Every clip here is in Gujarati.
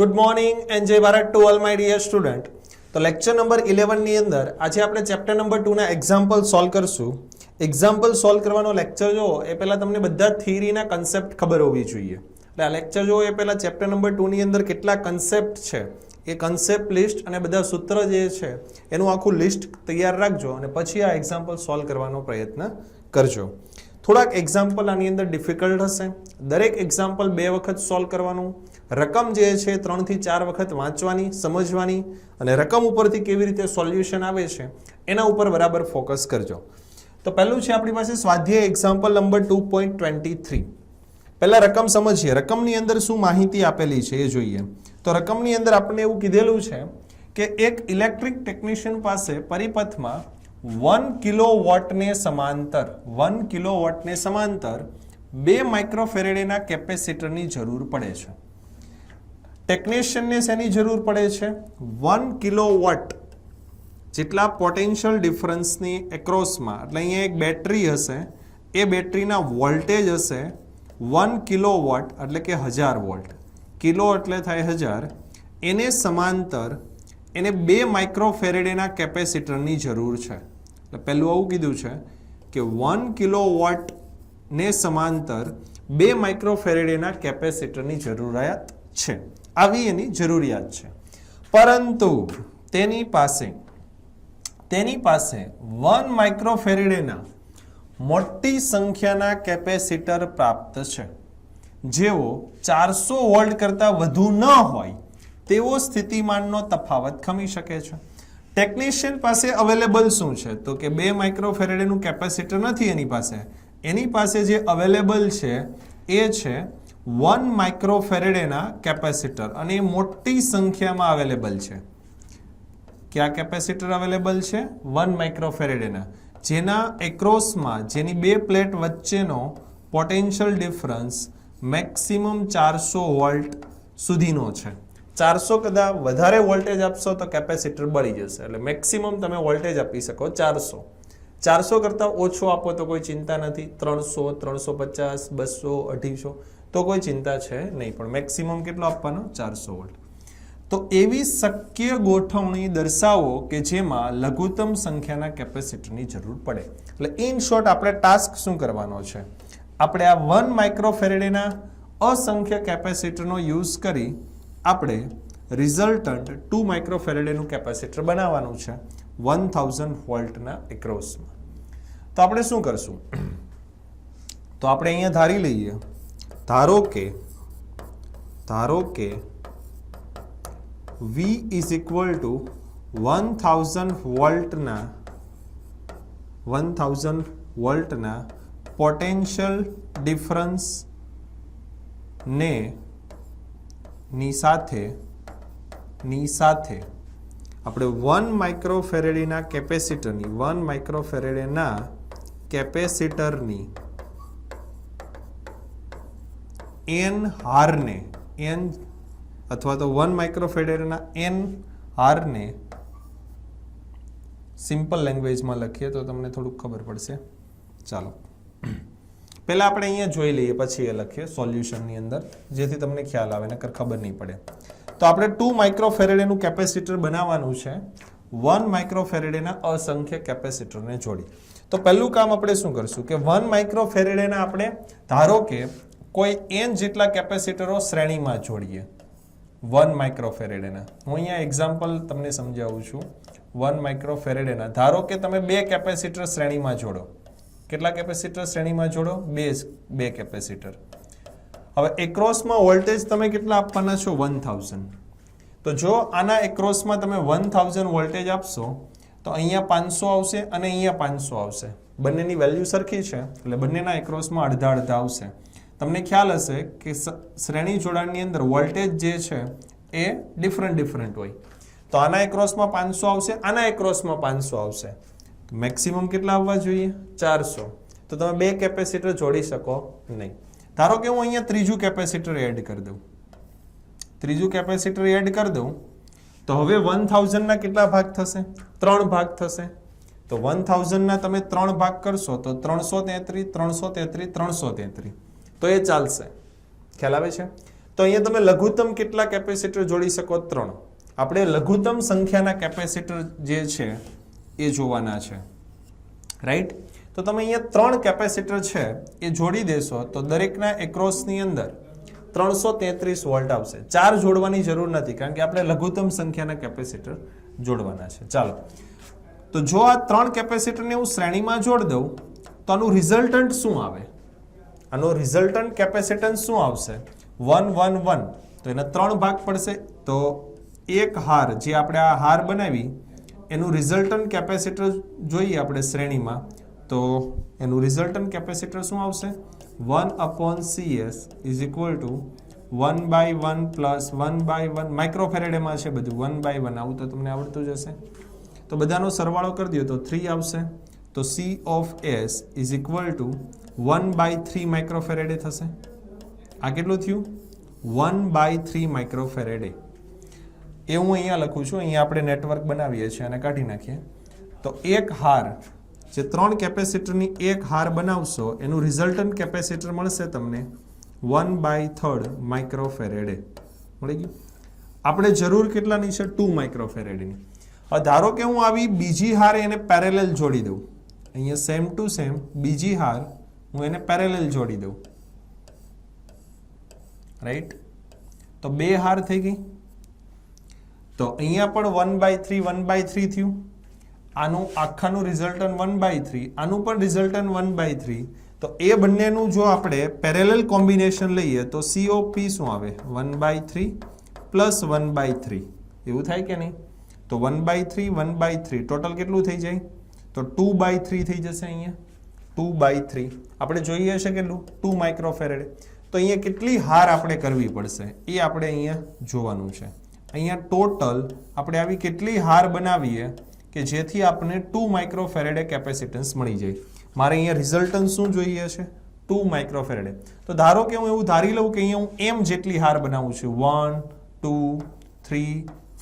Good morning and Jai Bharat to all my dear student. તો લેક્ચર નંબર 11 ની અંદર આજે આપણે ચેપ્ટર નંબર 2 ના એક્ઝામ્પલ સોલ્વ કરશું. એક્ઝામ્પલ સોલ્વ કરવાનો લેક્ચર જો એ પહેલા તમને બધા થિયરીના કન્સેપ્ટ ખબર હોવી જોઈએ. એટલે આ લેક્ચર જો એ પહેલા ચેપ્ટર નંબર 2 ની અંદર કેટલા કન્સેપ્ટ છે એ કન્સેપ્ટ લિસ્ટ અને બધા સૂત્ર જે છે એનું આખું લિસ્ટ તૈયાર રાખજો અને પછી આ એક્ઝામ્પલ સોલ્વ કરવાનો પ્રયત્ન કરજો. થોડાક એક્ઝામ્પલ આની અંદર ડિફિકલ્ટ હશે. દરેક એક્ઝામ્પલ 2 વખત સોલ્વ કરવાનું. રકમ જે છે 3 થી 4 વખત વાંચવાની, સમજવાની અને રકમ ઉપરથી કેવી રીતે સોલ્યુશન આવે છે એના ઉપર બરાબર ફોકસ કરજો. તો પહેલું છે આપણી પાસે સ્વાધ્યાય એક્ઝામ્પલ નંબર 2.23. પહેલા રકમ સમજીએ. રકમની અંદર શું માહિતી આપેલી છે એ જોઈએ. તો રકમની અંદર આપણને એવું કીધેલું છે કે એક ઇલેક્ટ્રિક ટેકનિશિયન પાસે પરિપથમાં 1 કિલોવોટને સમાંતર 2 માઇક્રોફેરેડેના કેપેસિટરની જરૂર પડે છે. ટેકનિશિયનને શેની જરૂર પડે છે? 1 કિલોવોટ જેટલા પોટેન્શિયલ ડિફરન્સની એક્રોસમાં, એટલે અહીંયા એક બેટરી હશે, એ બેટરીના વોલ્ટેજ હશે 1 કિલોવોટ એટલે કે 1000 વોલ્ટ. કિલો એટલે થાય 1000. એને સમાંતર એને 2 માઇક્રોફેરેડેના કેપેસિટરની જરૂર છે. એટલે પહેલું આવું કીધું છે કે 1 કિલોવોટને સમાંતર 2 માઇક્રોફેરેડેના કેપેસિટરની જરૂરિયાત છે. આવી એની જરૂરિયાત છે. પરંતુ તેની પાસે 1 માઇક્રોફેરેડેના મોટી સંખ્યાના કેપેસિટર પ્રાપ્ત છે. જેઓ 400 વોલ્ટ કરતાં વધુ ન હોય તેવો સ્થિતિમાનનો તફાવત ખમી શકે છે. ટેકનિશિયન પાસે અવેલેબલ શું છે? તો કે 2 માઇક્રોફેરેડેનું કેપેસિટર નથી એની પાસે. એની પાસે જે અવેલેબલ છે એ છે 1 માઇક્રોફેરેડેના કેપેસિટર અને એ મોટી સંખ્યામાં અવેલેબલ છે. કયા કેપેસિટર અવેલેબલ છે? 1 માઇક્રોફેરેડેના, જેના એક્રોસમાં જેની 2 પ્લેટ વચ્ચેનો પોટેન્શિયલ ડિફરન્સ મેક્સિમમ 400 વોલ્ટ સુધીનો છે. 400 કદાચ વધારે વોલ્ટેજ આપશો તો કેપેસિટર બળી જશે. એટલે મેક્સિમમ તમે વોલ્ટેજ આપી શકો 400. 400 કરતાં ઓછો આપો તો કોઈ ચિંતા નથી. 300, 350, 200, 250 તો કોઈ ચિંતા છે નહીં. પણ મેક્સિમમ કેટલો આપવાનો? 400 વોલ્ટ. તો એવી શક્ય ગોઠવણી દર્શાવો કે જેમાં લઘુત્તમ સંખ્યાના કેપેસિટરની જરૂર પડે. એટલે ઇન શોર્ટ આપણે ટાસ્ક શું કરવાનો છે? આપણે આ 1 માઇક્રોફેરેડેના અસંખ્ય કેપેસિટરનો યુઝ કરી આપણે રિઝલ્ટન્ટ 2 માઇક્રોફેરેડેનું કેપેસિટર બનાવવાનું છે 1000 વોલ્ટના એક્રોસમાં. તો આપણે શું કરશું? તો આપણે અહીંયા ધારી લઈએ. ધારો કે V is equal to 1000 વોલ્ટના પોટેન્શિયલ ડિફરન્સ ની સાથે આપણે 1 માઇક્રોફેરેડેના કેપેસિટરની n હારને અથવા તો 1 માઇક્રોફેરેડેના n હારને સિમ્પલ લેંગ્વેજમાં લખીએ તો તમને થોડુંક ખબર પડશે. ચાલો પહેલા આપણે અહીંયા જોઈ લઈએ, પછી એ લખીએ સોલ્યુશનની અંદર, જેથી તમને ખ્યાલ આવે, નકર ખબર નહીં પડે. તો આપણે 2 માઇક્રોફેરેડેનું કેપેસિટર બનાવવાનું છે 1 માઇક્રોફેરેડેના અસંખ્ય કેપેસિટરને જોડી. તો પહેલું કામ આપણે શું કરશું કે 1 માઇક્રોફેરેડેના આપણે ધારો કે કોઈ n જેટલા કેપેસિટરો શ્રેણીમાં જોડીએ. 1 માઇક્રોફેરેડેના હું અહીંયા એક્ઝામ્પલ તમને સમજાવું છું. 1 માઇક્રોફેરેડેના ધારો કે તમે 2 કેપેસિટર શ્રેણીમાં જોડો. કેટલા કેપેસિટર શ્રેણીમાં જોડો? 2 કેપેસિટર. હવે એક્રોસમાં વોલ્ટેજ તમે કેટલા આપવાના છો? 1000. તો જો આના એક્રોસમાં તમે 1000 વોલ્ટેજ આપશો તો અહીંયા 500 આવશે અને અહીંયા 500 આવશે. બંનેની વેલ્યુ સરખી છે એટલે બંનેના એક્રોસમાં અડધા આવશે. તમને ખ્યાલ હશે કે શ્રેણી જોડાણની અંદર વોલ્ટેજ જે છે એ ડિફરન્ટ હોય. તો આના એક્રોસમાં 500 આવશે, આના એક્રોસમાં 500 આવશે. મેક્સિમમ કેટલા આવવા જોઈએ? 400. તો તમે 2 કેપેસિટર જોડી શકો નહીં. ધારો કે હું અહીંયા ત્રીજું કેપેસિટર એડ કરી દઉં. તો હવે 1000ના કેટલા ભાગ થશે? 3 ભાગ થશે. તો 1000ના તમે 3 ભાગ કરશો તો 333, 333, 333. તો એ ચાલશે. ખ્યાલ આવે છે? તો અહીંયા તમે લઘુત્તમ કેટલા કેપેસિટર જોડી શકો? 3. આપણે લઘુત્તમ સંખ્યાના કેપેસિટર જે છે એ જોવાના છે, રાઈટ? તો તમે અહીંયા 3 કેપેસિટર છે એ જોડી દેશો તો દરેકના એક્રોસની અંદર 333 વોલ્ટ આવશે. 4 જોડવાની જરૂર નથી કારણ કે આપણે લઘુત્તમ સંખ્યાના કેપેસિટર જોડવાના છે. ચાલો, તો જો આ 3 કેપેસિટરને હું શ્રેણીમાં જોડી દઉં તો આનું રિઝલ્ટન્ટ શું આવે? આનો રિઝલ્ટન્ટ કેપેસિટન્સ શું આવશે? 1 1 1. તો એના 3 ભાગ પડશે. તો એક હાર જે આપણે આ હાર બનાવી એનું રિઝલ્ટન્ટ કેપેસિટર જોઈએ આપણે શ્રેણીમાં, તો એનું રિઝલ્ટન્ટ કેપેસિટર શું આવશે? 1/CS is equal two 1/1 plus 1/1 માઇક્રોફેરેડેમાં છે બધું. 1/1 આવું તો તમને આવડતું જ હશે. તો બધાનો સરવાળો કરી દો તો 3 આવશે. તો C of S is equal two 1/3 માઇક્રોફેરેડે થશે. આ કેટલું થયું? 1/3 માઇક્રોફેરેડે. એ હું અહીંયા લખું છું. અહીંયા આપણે નેટવર્ક બનાવીએ છીએ અને કાઢી નાખીએ. તો એક હાર જે 3 કેપેસિટરની એક હાર બનાવશો એનું રિઝલ્ટન્ટ કેપેસિટર મળશે તમને 1/3 માઇક્રોફેરેડે. મળી ગયું? આપણે જરૂર કેટલાની છે? 2 માઇક્રોફેરેડની. હવે ધારો કે હું આવી બીજી હાર એને પેરેલલ જોડી દઉં. અહીંયા સેમ ટુ સેમ બીજી હાર હું એને પેરેલલ જોડી દઉં, રાઈટ? તો 2 હાર થઈ ગઈ. તો અહીંયા પણ 1/3 1/3 થયું. આનું આખાનું રિઝલ્ટન્ટ 1/3, આનું પણ રિઝલ્ટન્ટ 1/3. તો એ બંનેનું જો આપણે પેરેલલ કોમ્બિનેશન લઈએ તો COP શું આવે? 1/3 પ્લસ 1/3. એવું થાય કે નહીં? તો 1/3 1/3 ટોટલ કેટલું થઈ જાય? તો 2/3 થઈ જશે. અહીંયા 2/3 આપણે જોઈએ છે કેટલું? 2 માઇક્રોફેરેડે. તો અહીંયા કેટલી હાર આપણે કરવી પડશે એ આપણે અહીંયા જોવાનું છે. અહીંયા ટોટલ આપણે આવી કેટલી હાર બનાવીએ કે જેથી આપણને 2 માઇક્રોફેરેડે કેપેસિટન્સ મળી જાય. મારે અહીંયા રિઝલ્ટન્ટ શું જોઈએ છે? 2 માઇક્રોફેરેડે. તો ધારો કે હું એવું ધારી લઉં કે અહીંયા હું m જેટલી હાર બનાવું છું. 1 2 3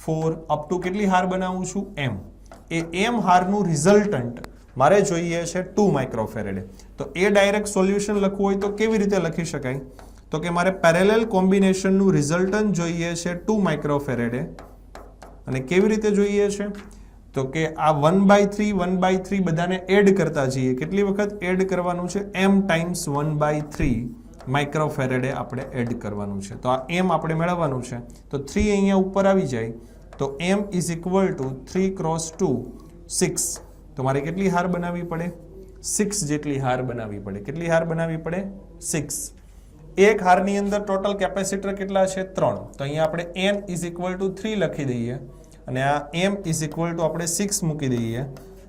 4 અપ ટુ કેટલી હાર બનાવું છું? m. એ m હારનું રિઝલ્ટન્ટ મારે જોઈએ છે 2 માઇક્રોફેરેડે. તો એ ડાયરેક્ટ સોલ્યુશન લખવું હોય તો કેવી રીતે લખી શકાય? તો કે મારે પેરેલલ કોમ્બિનેશનનું રિઝલ્ટન્ટ જોઈએ છે 2 માઇક્રોફેરેડે. અને કેવી રીતે જોઈએ છે? તો કે આ 1/3 1/3 બધાને એડ કરતા જઈએ. કેટલી વખત એડ કરવાનું છે? m ટાઈમ્સ 1/3 માઇક્રોફેરેડે આપણે એડ કરવાનું છે. તો આ m આપણે મેળવવાનું છે. તો 3 અહીંયા ઉપર આવી જાય તો m ઇઝ ઇક્વલ ટુ 3 × 2 6. તો મારે કેટલી હાર બનાવવી પડે? 6 જેટલી હાર બનાવવી પડે. કેટલી હાર બનાવવી પડે? 6. એક હારની અંદર ટોટલ કેપેસિટર કેટલા છે? 3. તો અહીંયા આપણે n ઇઝ ઇક્વલ ટુ 3 લખી દઈએ અને આ m ઇઝ ઇક્વલ ટુ આપણે 6 મૂકી દઈએ.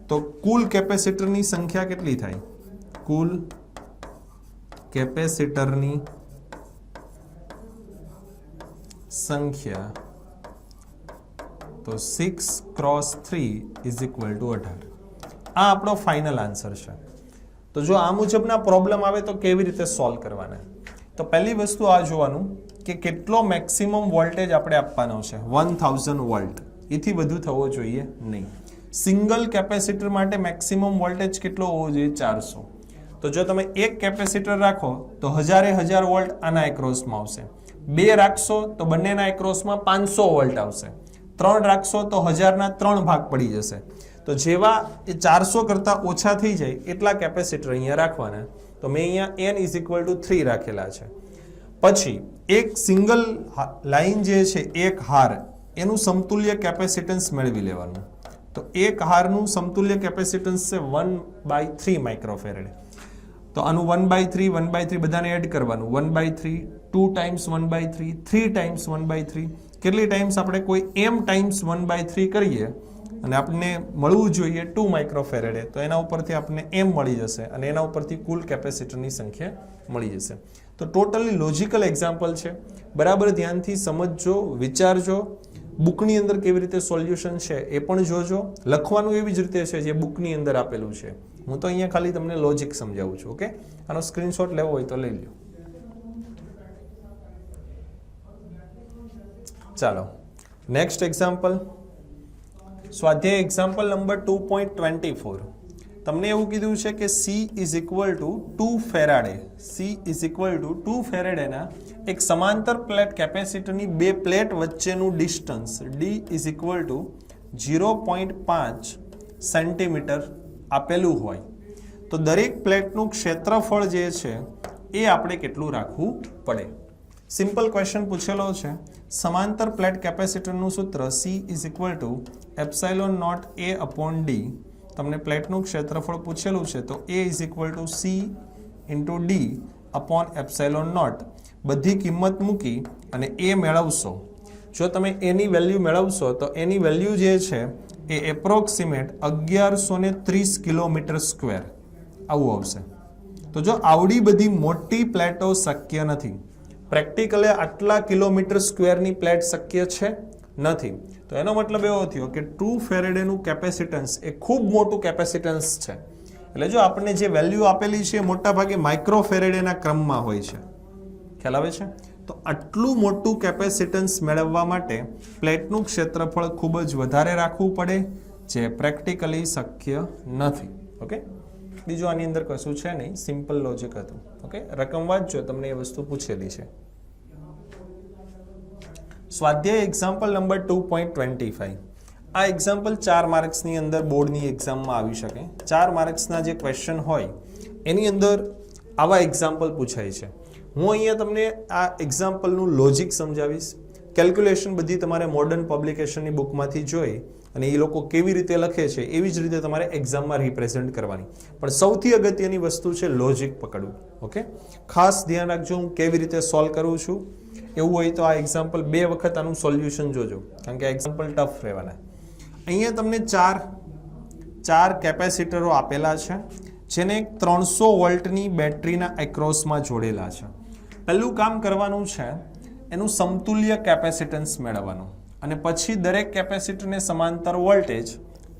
તો કુલ કેપેસિટરની સંખ્યા કેટલી થાય? કુલ કેપેસિટરની સંખ્યા તો 6 × 3 ઇઝ ઇક્વલ ટુ 18. આ આપણો ફાઇનલ આન્સર છે. તો જો આ મુજબના પ્રોબ્લેમ આવે તો કેવી રીતે સોલ્વ કરવાના? તો પહેલી વસ્તુ આ જોવાનું કે કેટલો મેક્સિમમ વોલ્ટેજ આપણે આપવાનો છે. 1000 વોલ્ટ. એથી વધુ થવો જોઈએ નહીં. સિંગલ કેપેસિટર માટે મેક્સિમમ વોલ્ટેજ કેટલો હોવો જોઈએ? 400. તો જો તમે એક કેપેસિટર રાખો તો 1000 વોલ્ટ આના એક્રોસમાં આવશે. 2 રાખશો તો બંનેના એક્રોસમાં 500 વોલ્ટ આવશે. 3 રાખશો તો 1000ના 3 ભાગ પડી જશે. તો જેવા એ 400 કરતાં ઓછા થઈ જાય એટલા કેપેસિટર અહીંયા રાખવાના. તો મેં અહીંયા n ઇઝ ઇક્વલ ટુ 3 રાખેલા છે. પછી એક સિંગલ લાઈન જે છે એક હાર એનું સમતુલ્ય કેપેસિટન્સ મેળવી લેવાનું. તો એક હારનું સમતુલ્ય કેપેસિટન્સ છે 1/3 માઇક્રોફેરેડે. તો આનું 1/3 1/3 બધાને એડ કરવાનું. 1/3 2 ટાઈમ્સ 1/3 3 ટાઈમ્સ 1/3. કેટલી ટાઈમ્સ આપણે કોઈ m ટાઈમ્સ 1/3 કરીએ અને આપણને મળવું જોઈએ 2 માઇક્રોફેરેડે. તો એના ઉપરથી આપણને m મળી જશે અને એના ઉપરથી કુલ કેપેસિટરની સંખ્યા મળી જશે. તો ટોટલી લોજિકલ એક્ઝામ્પલ છે. બરાબર ધ્યાનથી સમજજો, વિચારજો. બુકની અંદર કેવી રીતે સોલ્યુશન છે એ પણ જોજો. લખવાનું એવી જ રીતે છે જે બુકની અંદર આપેલું છે. હું તો અહીંયા ખાલી તમને લોજિક સમજાવું છું. ઓકે, આનો સ્ક્રીનશોટ લેવો હોય તો લઈ લો. ચાલો નેક્સ્ટ એક્ઝામ્પલ. સ્વાધ્યાય એક્ઝામ્પલ નંબર 2.24. તમને એવું કીધું છે કે C is equal to 2 faraday, C is equal to 2 ફેરાડેના એક સમાંતર પ્લેટ કેપેસિટરની બે પ્લેટ વચ્ચેનું distance D is equal to 0.5 centimetre આપેલું હોય તો દરેક પ્લેટનું ક્ષેત્રફળ જે છે એ આપણે કેટલું રાખવું પડે. સિમ્પલ ક્વેશ્ચન પૂછેલો છે. સમાંતર પ્લેટ કેપેસિટરનું સૂત્ર C is equal to epsilon not A upon D. તમને પ્લેટનું ક્ષેત્રફળ પૂછેલું છે તો A is equal to C into D upon epsilon not બધી કિંમત મૂકી અને A મેળવશો. જો તમે એની વેલ્યુ મેળવશો તો એની વેલ્યુ જે છે એ એપ્રોક્સિમેટ 1130 કિલોમીટર સ્ક્વેર આવું આવશે. તો જો આવડી બધી મોટી પ્લેટો શક્ય નથી, પ્રેક્ટિકલી આટલા કિલોમીટર સ્ક્વેરની પ્લેટ શક્ય છે નથી, તો એનો મતલબ એવો થયો કે 2 ફેરેડેનું કેપેસિટન્સ એ ખૂબ મોટું કેપેસિટન્સ છે. એટલે જો આપણને જે વેલ્યુ આપેલી છે એ મોટા ભાગે માઇક્રો ફેરેડેના ક્રમમાં હોય છે. ખ્યાલ આવે છે? તો આટલું મોટું કેપેસિટન્સ મેળવવા માટે પ્લેટનું ક્ષેત્રફળ ખૂબ જ વધારે રાખવું પડે, જે પ્રેક્ટિકલી શક્ય નથી. ઓકે, બીજું આની અંદર કશું છે નહીં, સિમ્પલ લોજિક હતું. ઓકે, રકમ વાંચજો, તમને એ વસ્તુ પૂછેલી છે. સ્વાધ્યાય એક્ઝામ્પલ નંબર 2.25. આ એક્ઝામ્પલ 4 માર્ક્સની અંદર બોર્ડની એક્ઝામમાં આવી શકે. 4 માર્ક્સના જે ક્વેશ્ચન હોય એની અંદર આવા એક્ઝામ્પલ પૂછાય છે. હું અહીંયા તમને આ એક્ઝામ્પલનું લોજિક સમજાવીશ. કેલ્ક્યુલેશન બધી તમારે મોડર્ન પબ્લિકેશનની બુકમાંથી જોઈ અને એ લોકો કેવી રીતે લખે છે એવી જ રીતે તમારે એક્ઝામમાં રિપ્રેઝેન્ટ કરવાની. પણ સૌથી અગત્યની વસ્તુ છે લોજિક પકડવું. ઓકે, ખાસ ધ્યાન રાખજો હું કેવી રીતે સોલ્વ કરું છું. એવું હોય તો આ એક્ઝામ્પલ 2 વખત આનું સોલ્યુશન જોજો, કારણ કે એક્ઝામ્પલ ટફ રહેવાના. અહીંયા તમને ચાર કેપેસિટરો આપેલા છે જેને 300 વોલ્ટની બેટરીના એક્રોસમાં જોડેલા છે. પહેલું કામ કરવાનું છે એનું સમતુલ્ય કેપેસિટન્સ મેળવવાનું અને પછી દરેક કેપેસિટરને સમાંતર વોલ્ટેજ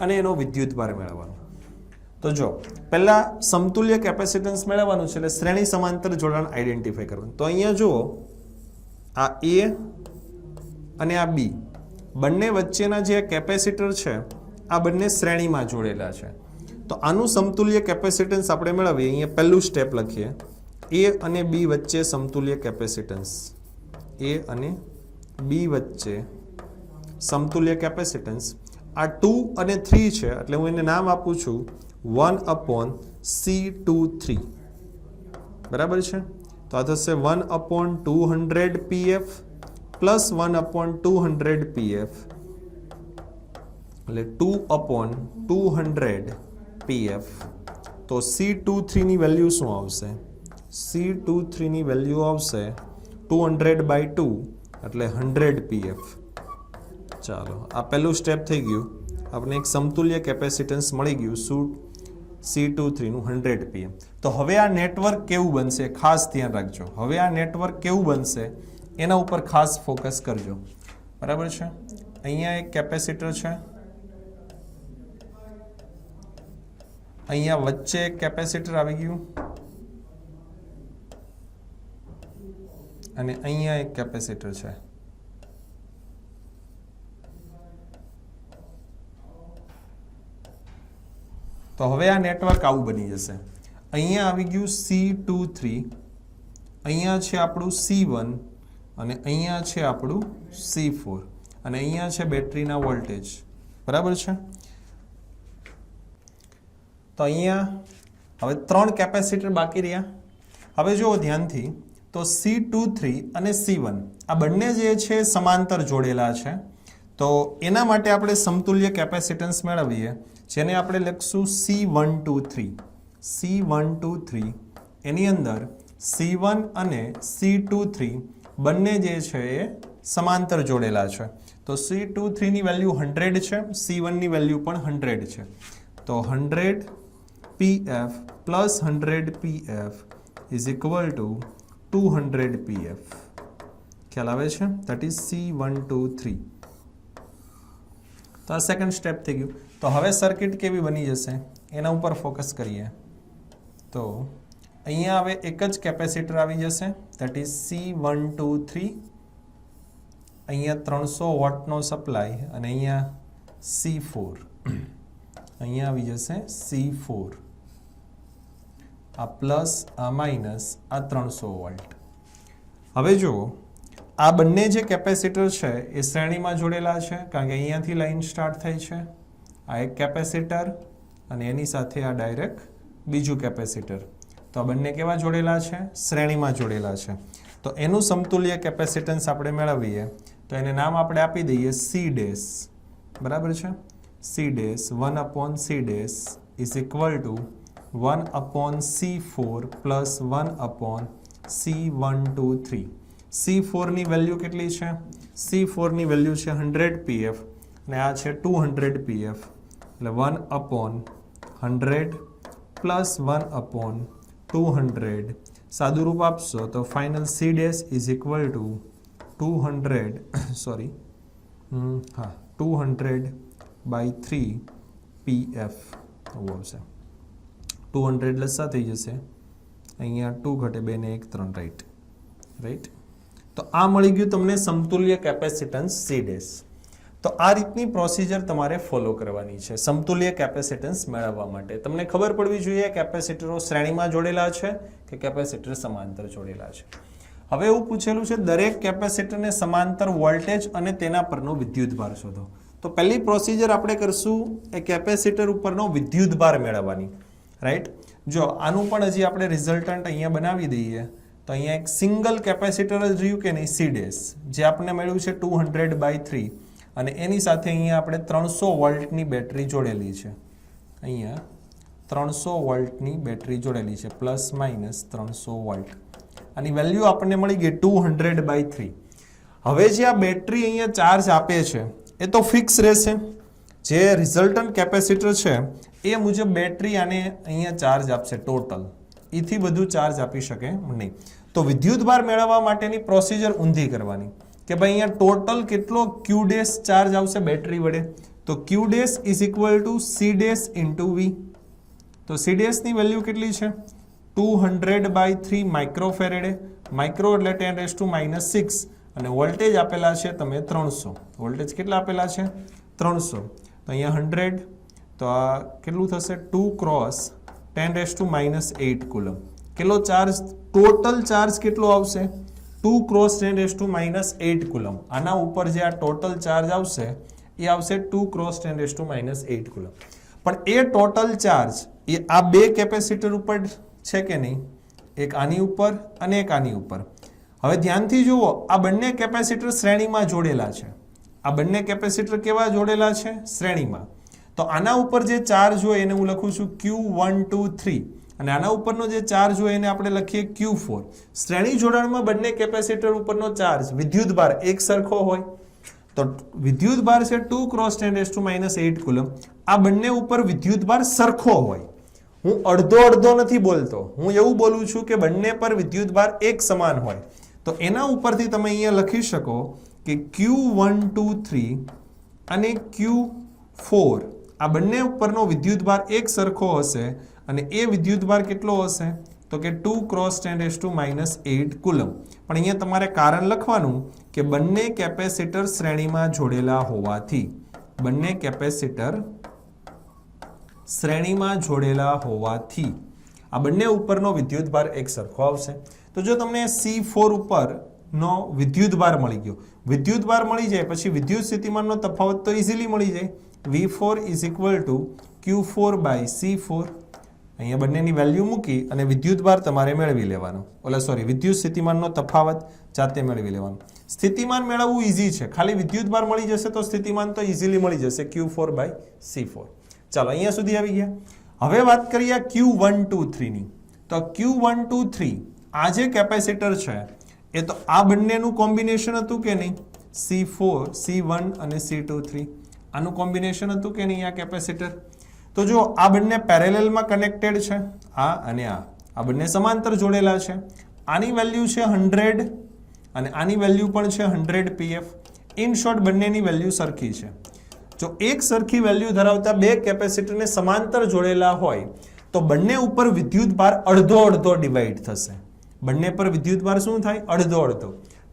અને એનો વિદ્યુતભાર મેળવવાનો. તો જો પહેલા સમતુલ્ય કેપેસિટન્સ મેળવવાનું છે એટલે શ્રેણી સમાંતર જોડાણ આઈડેન્ટિફાઈ કરવાનું. તો અહીંયા જુઓ, આ A અને આ B બંને વચ્ચેના જે કેપેસિટર છે આ બંને શ્રેણીમાં જોડેલા છે. તો આનું સમતુલ્ય કેપેસિટન્સ આપણે મેળવીએ. અહીંયા પહેલું સ્ટેપ લખીએ, A અને B વચ્ચે સમતુલ્ય કેપેસિટન્સ, A અને B વચ્ચે સમતુલ્ય કેપેસિટન્સ. આ 2 અને 3 છે એટલે હું એને નામ આપું છું 1/C23. બરાબર છે? તો આ થશે 1/200 PF પ્લસ 1/200 PF એટલે 2/200 PF. તો C23 ની વેલ્યુ શું આવશે? C23 ની વેલ્યુ આવશે 200/2 એટલે 100 PF. ચાલો, આ પહેલું સ્ટેપ થઈ ગયું. આપણે એક સમતુલ્ય કેપેસિટન્સ મળી ગયું C23 નું 100 PM. તો હવે આ નેટવર્ક કેવું બનશે ખાસ ધ્યાન રાખજો. હવે આ નેટવર્ક કેવું બનશે એના ઉપર ખાસ ફોકસ કરજો. બરાબર છે? અહીંયા એક કેપેસિટર છે, અહીંયા વચ્ચે એક કેપેસિટર આવી ગયું અને અહીંયા એક કેપેસિટર છે. તો હવે આ નેટવર્ક આવું બની જશે. અહીંયા આવી ગયું C23, અહીંયા છે આપણું C1 અને અહીંયા છે આપણું C4 અને અહીંયા છે બેટરીના વોલ્ટેજ. બરાબર છે? તો અહીંયા હવે 3 કેપેસિટર બાકી રહ્યા. હવે જુઓ ધ્યાનથી, તો C23 અને C1 આ બંને જે છે સમાંતર જોડેલા છે. તો એના માટે આપણે સમતુલ્ય કેપેસિટન્સ મેળવીએ, જેને આપણે લખશું C123. એની અંદર C1 અને C23 બંને જે છે એ સમાંતર જોડેલા છે. તો C23 ની વેલ્યુ 100 છે, C1 ની વેલ્યુ પણ 100 છે. તો 100 PF plus 100 PF is equal two 200 PF. ખ્યાલ આવે છે? That is C123. તો આ સેકન્ડ સ્ટેપ થઈ ગયું. તો હવે સર્કિટ કેવી બની જશે એના ઉપર ફોકસ કરીએ. તો અહીંયા હવે એક જ કેપેસિટર આવી જશે, દેટ ઇઝ C123. અહીંયા 300 વોટનો સપ્લાય અને અહીંયા C4. અહીંયા આવી જશે C4, આ પ્લસ આ માઇનસ આ 300 વોલ્ટ. હવે જુઓ આ બંને જે કેપેસિટર છે એ શ્રેણીમાં જોડેલા છે કારણ કે અહીંયાથી લાઈન સ્ટાર્ટ થઈ છે. આ એક કેપેસિટર અને એની સાથે આ ડાયરેક્ટ બીજું કેપેસિટર. તો આ બંને કેવા જોડેલા છે? શ્રેણીમાં જોડેલા છે. તો એનું સમતુલ્ય કેપેસિટન્સ આપણે મેળવીએ તો એને નામ આપણે આપી દઈએ C ડેશ. બરાબર છે? C dash 1/C dash is equal two 1/C4 plus 1/C123. C4 ની વેલ્યુ કેટલી છે? C4 ની વેલ્યુ છે 100 pf અને આ છે 200 pf. એટલે 1/100 પ્લસ 1/200. સાદું રૂપ આપશો તો final C dash is equal two 200/3 pf આવશે. 200 લસા થઈ જશે. અહીંયા 2 ઘટે 2 ને 1 3 રાઈટ. તો આ મળી ગયું તમને સમતુલ્ય કેપેસિટન્સ C ડેશ. તો આ રીતની પ્રોસિજર તમારે ફોલો કરવાની છે સમતુલ્ય કેપેસિટન્સ મેળવવા માટે. તમને ખબર પડવી જોઈએ કેપેસિટરો શ્રેણીમાં જોડેલા છે કે કેપેસિટર સમાંતર જોડેલા છે. હવે એવું પૂછેલું છે દરેક કેપેસિટરને સમાંતર વોલ્ટેજ અને તેના પરનો વિદ્યુતભાર શોધો. તો પહેલી પ્રોસિજર આપણે કરશું એ કેપેસિટર ઉપરનો વિદ્યુતભાર મેળવવાની. રાઈટ. જો આનું પણ હજી આપણે રિઝલ્ટન્ટ અહીંયા બનાવી દઈએ તો અહીંયા એક સિંગલ કેપેસિટર જ રહ્યું કે નહીં C ડેશ જે આપણને મળ્યું છે 200/3 અને એની સાથે અહીંયા આપણે 300 વોલ્ટની બેટરી જોડેલી છે. અહીંયા 300 વોલ્ટની બેટરી જોડેલી છે પ્લસ માઇનસ 300 વોલ્ટ. આની વેલ્યુ આપણને મળી ગઈ 200/3. હવે જે આ બેટરી અહીંયા ચાર્જ આપે છે એ તો ફિક્સ રહેશે. જે રિઝલ્ટન્ટ કેપેસિટર છે એ મુજબ બેટરી આને અહીંયા ચાર્જ આપશે ટોટલ. એથી વધુ ચાર્જ આપી શકે નહીં. તો વિદ્યુતભાર મેળવવા માટેની પ્રોસિજર ઊંધી કરવાની કે ભાઈ અહીંયા ટોટલ કેટલો Q ડેશ ચાર્જ આવશે બેટરી વડે. તો Q dash is equal to C dash into V. તો C ડેશની વેલ્યુ કેટલી છે? 200/3 માઇક્રોફેરેડે. માઇક્રો એટલે 10⁻⁻6 અને વોલ્ટેજ આપેલા છે તમે 300. વોલ્ટેજ કેટલા આપેલા છે? 300. તો અહીંયા 100 તો આ કેટલું થશે? 2 × 10⁻8 કુલમ. કેટલો ચાર્જ? ટોટલ ચાર્જ કેટલો આવશે? 2 × 10⁻8 કુલમ. આના ઉપર જે આ ટોટલ ચાર્જ આવશે એ આવશે 2 × 10⁻8 કુલમ. પણ એ ટોટલ ચાર્જ એ આ બે કેપેસિટર ઉપર છે કે નહીં? એક આની ઉપર અને એક આની ઉપર. હવે ધ્યાનથી જુઓ આ બંને કેપેસિટર શ્રેણીમાં જોડેલા છે. આ બંને કેપેસિટર કેવા જોડેલા છે? શ્રેણીમાં. તો આના ઉપર જે ચાર્જ હોય એને હું લખું છું Q123 અને આના ઉપરનો જે ચાર્જ હોય એને આપણે લખીએ Q4. શ્રેણી જોડાણમાં બંને કેપેસિટર ઉપરનો ચાર્જ વિદ્યુતભાર એક સરખો હોય તો વિદ્યુતભાર છે 2 × 10⁻8 કુલમ. આ બંને ઉપર વિદ્યુતભાર સરખો હોય. હું અડધો નથી બોલતો, હું એવું બોલું છું કે બંને પર વિદ્યુતભાર એક સમાન હોય. તો એના ઉપરથી તમે અહીંયા લખી શકો કે Q123 અને Q4 આ બંને ઉપરનો વિદ્યુતભાર એક સરખો હશે અને એ વિદ્યુતભાર કેટલો હશે? તો કે 2 × 10⁻8 કુલમ. પણ અહીંયા તમારે કારણ લખવાનું કે બંને કેપેસિટર શ્રેણીમાં જોડેલા હોવાથી. બંને કેપેસિટર શ્રેણીમાં જોડેલા હોવાથી આ બંને ઉપરનો વિદ્યુતભાર એક સરખો આવશે. તો જો તમને C4 ઉપરનો વિદ્યુતભાર મળી ગયો, વિદ્યુતભાર મળી જાય પછી વિદ્યુત સ્થિતિમાનનો તફાવત તો ઇઝીલી મળી જાય. V4 is equal two Q4/C4. અહીંયા બંનેની વેલ્યુ મૂકી અને વિદ્યુતભાર તમારે મેળવી લેવાનો. વિદ્યુત સ્થિતિમાનનો તફાવત જાતે મેળવી લેવાનો. સ્થિતિમાન મેળવવું ઇઝી છે. ખાલી વિદ્યુતભાર મળી જશે તો સ્થિતિમાન તો ઇઝીલી મળી જશે Q4/C4. ચાલો અહીંયા સુધી આવી ગયા. હવે વાત કરીએ Q123 ની. તો Q123 આ જે કેપેસિટર છે એ તો આ બંનેનું કોમ્બિનેશન હતું કે નહીં? C4 C1 અને C23 આનું કોમ્બિનેશન હતું કે નહીં આ કેપેસિટર? તો જો આ બંને પેરેલલમાં કનેક્ટેડ છે, આ અને આ બંને સમાંતર જોડેલા છે. આની વેલ્યુ છે 100 અને આની વેલ્યુ પણ છે 100 pf. ઇન શોર્ટ બંનેની વેલ્યુ સરખી છે. જો એક સરખી વેલ્યુ ધરાવતા બે કેપેસિટરને સમાંતર જોડેલા હોય તો બંને ઉપર વિદ્યુતભાર અડધો ડિવાઈડ થશે. બંને પર વિદ્યુતભાર શું થાય? અડધો.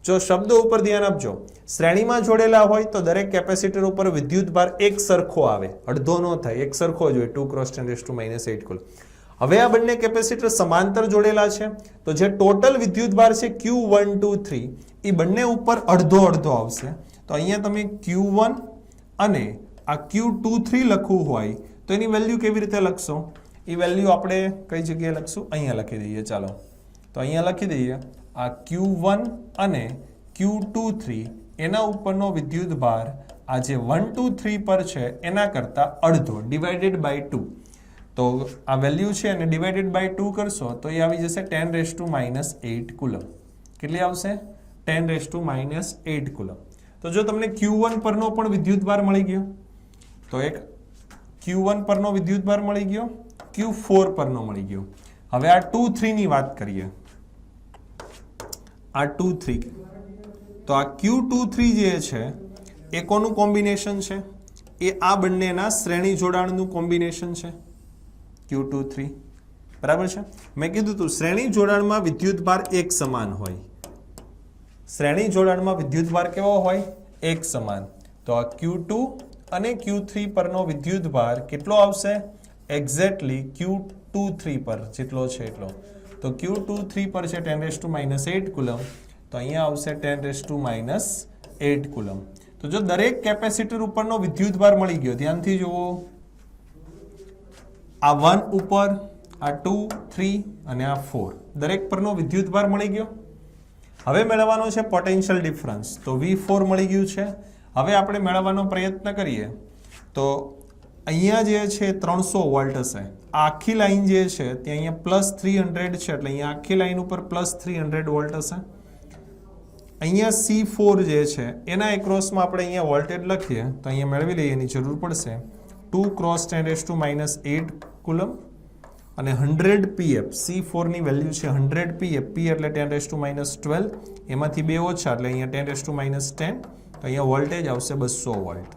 જો શબ્દો ઉપર ધ્યાન આપજો, શ્રેણીમાં જોડેલા હોય તો દરેક કેપેસિટર ઉપર વિદ્યુતભાર એક સરખો આવે, અડધો ન થાય, એક સરખો જ હોય, 2 × 10⁻⁸ કુલ. હવે આ બંને કેપેસિટર સમાંતર જોડેલા છે તો જે ટોટલ વિદ્યુતભાર છે Q1 2 3 એ બંને ઉપર અડધો અડધો આવશે. તો અહીંયા તમે Q1 અને આ Q2 3 લખવું હોય તો એની વેલ્યુ કેવી રીતે લખશો? એ વેલ્યુ આપણે કઈ જગ્યાએ લખશું? અહીંયા લખી દઈએ. ચાલો તો અહીંયા લખી દઈએ આ Q1 અને Q2 3 એના ઉપરનો વિદ્યુતભાર આ જે 1 2 3 પર છે એના કરતા અડધો ડિવાઇડેડ બાય 2. તો આ વેલ્યુ છે અને ડિવાઇડેડ બાય 2 કરશો તો એ આવી જશે 10⁻⁸ કુલમ. કેટલી આવશે? 10⁻⁸ કુલમ. તો જો તમને Q1 પરનો પણ વિદ્યુતભાર મળી ગયો તો એક Q1 પરનો વિદ્યુતભાર મળી ગયો, Q4 પરનો મળી ગયો. હવે આ 2 3 ની વાત કરીએ. આ 2 3 તો આ Q2 3 જે છે એ કોનું કોમ્બિનેશન છે? એ આ બંનેના શ્રેણી જોડાણનું કોમ્બિનેશન છે. Q2 3 બરાબર છે. મેં કીધું તું શ્રેણી જોડાણમાં વિદ્યુતભાર એક સમાન હોય. શ્રેણી જોડાણમાં વિદ્યુતભાર કેવો હોય? એક સમાન. તો આ Q2 અને Q3 પરનો વિદ્યુતભાર કેટલો આવશે? એક્ઝેક્ટલી Q2 3 પર જેટલો છે એટલો. તો Q2 3 પર છે 10⁻⁸ કુલમ, તો અહીંયા આવશે 10⁻⁸ કુલમ. તો જો દરેક કેપેસિટર ઉપરનો વિદ્યુતભાર મળી ગયો, ધ્યાનથી જુઓ, આ 1 ઉપર, આ 2 3 અને આ 4 દરેક પરનો વિદ્યુતભાર મળી ગયો. હવે મેળવવાનો છે પોટેન્શિયલ ડિફરન્સ. તો V4 મળી ગયું છે. હવે આપણે મેળવવાનો પ્રયત્ન કરીએ તો અહીંયા જે છે 300 વોલ્ટ હશે. આ આખી લાઈન જે છે તે અહીંયા +300 છે એટલે અહીંયા આખી લાઈન ઉપર +300 વોલ્ટ હશે. અહીંયા C4 જે છે એના એક્રોસમાં આપણે અહીંયા વોલ્ટેજ લખીએ તો અહીંયા મેળવી લઈએ, એની જરૂર પડશે 2 × 10⁻⁸ કુલમ અને 100 pF. C4 ની વેલ્યુ છે 100 pF. P એટલે 10⁻12, એમાંથી 2 ઓછા એટલે અહીંયા 10⁻10. તો અહીંયા વોલ્ટેજ આવશે 200 વોલ્ટ.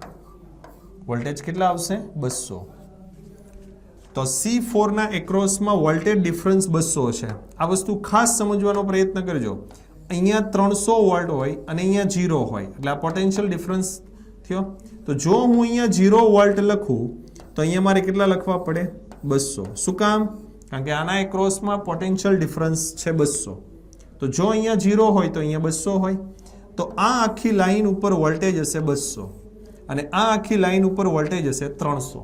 વોલ્ટેજ કેટલા આવશે? 200. તો C4 ના એક્રોસમાં વોલ્ટેજ ડિફરન્સ 200 છે. આ વસ્તુ ખાસ સમજવાનો પ્રયત્ન કરજો. અહીંયા 300 વોલ્ટ હોય અને અહીંયા 0 હોય એટલે આ પોટેન્શિયલ ડિફરન્સ થયો. તો જો હું અહીંયા 0 વોલ્ટ લખું તો અહીંયા મારે કેટલા લખવા પડે? 200. શું કામ? કારણ કે આના એક્રોસમાં પોટેન્શિયલ ડિફરન્સ છે 200. તો જો અહીંયા 0 હોય તો અહીંયા 200 હોય. તો આ આખી લાઈન ઉપર વોલ્ટેજ હશે 200 અને આ આખી લાઈન ઉપર વોલ્ટેજ હશે 300.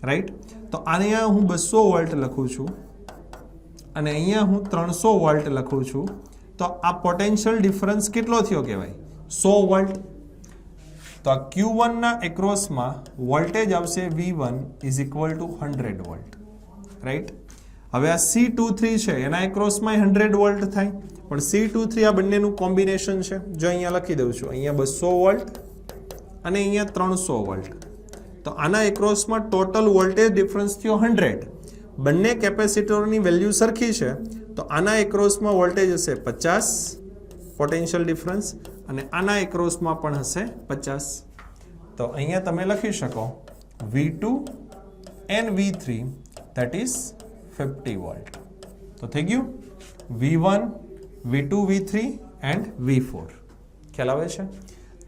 રાઈટ? તો અહીંયા હું 200 વોલ્ટ લખું છું અને અહીંયા હું 300 વોલ્ટ લખું છું. તો આ પોટેન્શિયલ ડિફરન્સ કેટલો થયો કહેવાય? 100 વોલ્ટ. તો આ Q1 ના એક્રોસમાં વોલ્ટેજ આવશે V1 = 100 વોલ્ટ. રાઈટ? હવે આ C23 છે એના એક્રોસમાં 100 વોલ્ટ થાય, પણ C23 આ બંનેનું કોમ્બિનેશન છે. જો અહીંયા લખી દઉં છું, અહીંયા 200 વોલ્ટ અને અહીંયા 300 વોલ્ટ. તો આના એક્રોસમાં ટોટલ વોલ્ટેજ ડિફરન્સ થયો 100. બંને કેપેસિટરોની વેલ્યુ સરખી છે તો આના એક્રોસમાં વોલ્ટેજ હશે 50 પોટેન્શિયલ ડિફરન્સ અને આના એક્રોસમાં પણ હશે 50. તો અહીંયા તમે લખી શકો V2 and V3 that is 50 volt. તો થઈ ગયું V1 V2 V3 and V4. ખ્યાલ આવે છે?